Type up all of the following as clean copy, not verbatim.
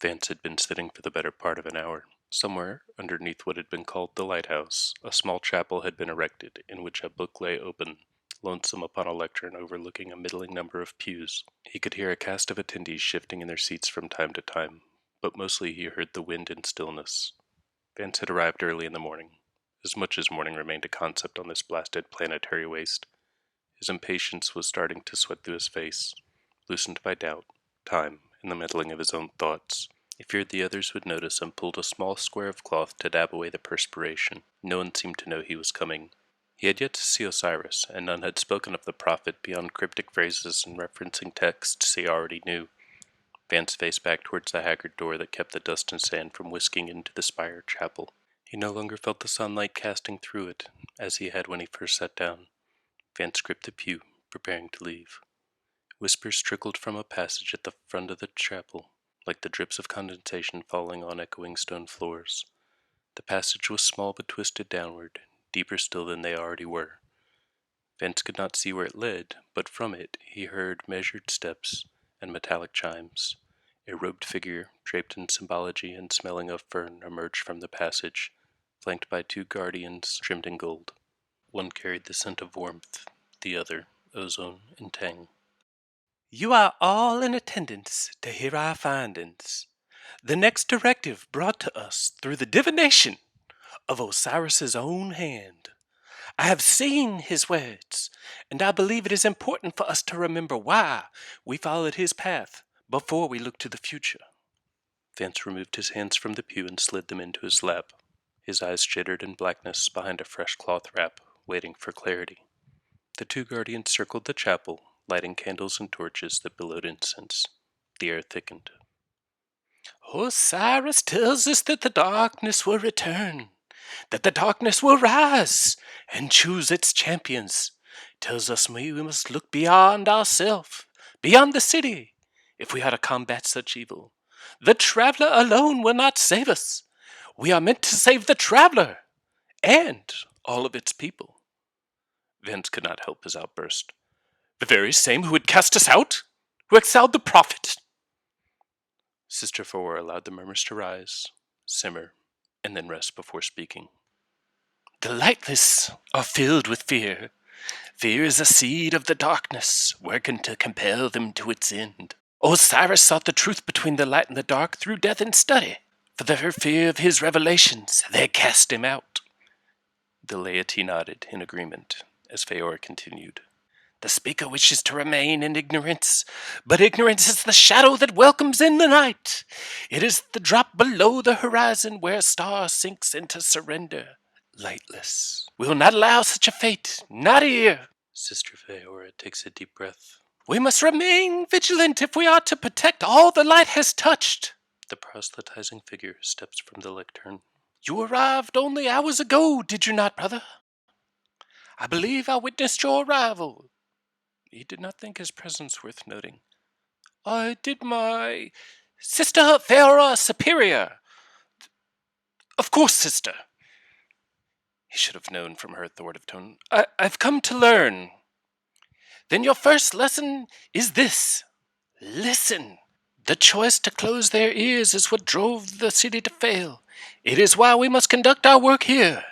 Vance had been sitting for the better part of an hour. Somewhere, underneath what had been called the lighthouse, a small chapel had been erected, in which a book lay open, lonesome upon a lectern overlooking a middling number of pews. He could hear a cast of attendees shifting in their seats from time to time, but mostly he heard the wind and stillness. Vance had arrived early in the morning, as much as morning remained a concept on this blasted planetary waste. His impatience was starting to sweat through his face, loosened by doubt, time, and the meddling of his own thoughts. He feared the others would notice and pulled a small square of cloth to dab away the perspiration. No one seemed to know he was coming. He had yet to see Osiris, and none had spoken of the prophet beyond cryptic phrases and referencing texts he already knew. Vance faced back towards the haggard door that kept the dust and sand from whisking into the spire chapel. He no longer felt the sunlight casting through it, as he had when he first sat down. Vance gripped the pew, preparing to leave. Whispers trickled from a passage at the front of the chapel, like the drips of condensation falling on echoing stone floors. The passage was small but twisted downward, deeper still than they already were. Vance could not see where it led, but from it he heard measured steps and metallic chimes. A robed figure, draped in symbology and smelling of fern, emerged from the passage, flanked by two guardians trimmed in gold. One carried the scent of warmth, the other, ozone and tang. You are all in attendance to hear our findings. The next directive brought to us through the divination of Osiris's own hand. I have seen his words, and I believe it is important for us to remember why we followed his path before we look to the future. Vance removed his hands from the pew and slid them into his lap. His eyes jittered in blackness behind a fresh cloth wrap, waiting for clarity. The two guardians circled the chapel, lighting candles and torches that billowed incense. The air thickened. Osiris tells us that the darkness will return, that the darkness will rise and choose its champions. Tells us we must look beyond ourselves, beyond the city, if we are to combat such evil. The traveler alone will not save us. We are meant to save the traveler and all of its people. Vance could not help his outburst. The very same who would cast us out? Who exiled the prophet? Sister Four allowed the murmurs to rise, simmer, and then rest before speaking. The lightless are filled with fear. Fear is a seed of the darkness, working to compel them to its end. Osiris sought the truth between the light and the dark through death and study. For the fear of his revelations, they cast him out. The laity nodded in agreement as Feor continued. The speaker wishes to remain in ignorance, but ignorance is the shadow that welcomes in the night. It is the drop below the horizon where a star sinks into surrender. Lightless. We will not allow such a fate, not here. Sister Feora takes a deep breath. We must remain vigilant if we are to protect all the light has touched. The proselytizing figure steps from the lectern. You arrived only hours ago, did you not, brother? I believe I witnessed your arrival. He did not think his presence worth noting. I did my... Sister Feora Superior. Of course, sister. He should have known from her authoritative tone. I've come to learn. Then your first lesson is this. Listen. The choice to close their ears is what drove the city to fail. It is why we must conduct our work here.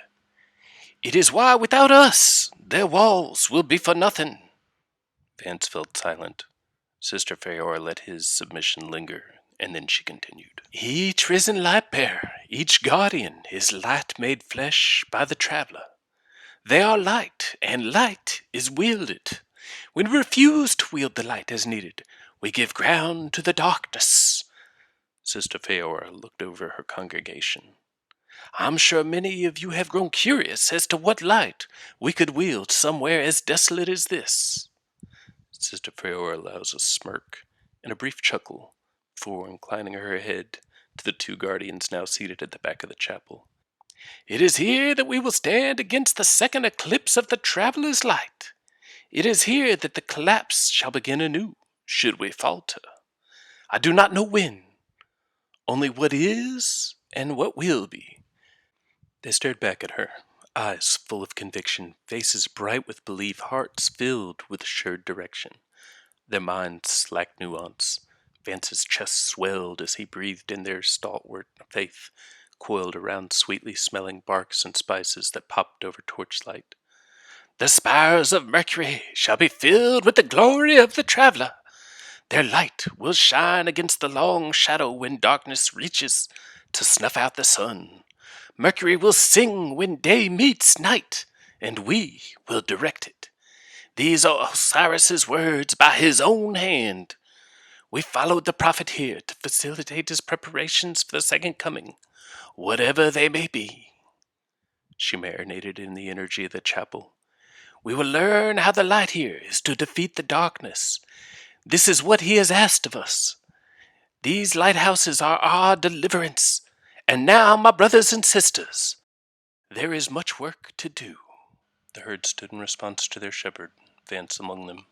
It is why, without us, their walls will be for nothing. Vance felt silent. Sister Feora let his submission linger, and then she continued. Each risen light bearer, each guardian, is light made flesh by the traveler. They are light, and light is wielded. When we refuse to wield the light as needed, we give ground to the darkness. Sister Feora looked over her congregation. I'm sure many of you have grown curious as to what light we could wield somewhere as desolate as this. Sister Feora allows a smirk and a brief chuckle before inclining her head to the two guardians now seated at the back of the chapel. It is here that we will stand against the second eclipse of the traveler's light. It is here that the collapse shall begin anew, should we falter. I do not know when, only what is and what will be. They stared back at her, eyes full of conviction, faces bright with belief, hearts filled with assured direction. Their minds lacked nuance, Vance's chest swelled as he breathed in their stalwart faith, coiled around sweetly smelling barks and spices that popped over torchlight. The spires of Mercury shall be filled with the glory of the traveler. Their light will shine against the long shadow when darkness reaches to snuff out the sun. Mercury will sing when day meets night, and we will direct it. These are Osiris's words by his own hand. We followed the prophet here to facilitate his preparations for the second coming, whatever they may be. She marinated in the energy of the chapel. We will learn how the light here is to defeat the darkness. This is what he has asked of us. These lighthouses are our deliverance. And now, my brothers and sisters, there is much work to do. The herd stood in response to their shepherd, Vance among them.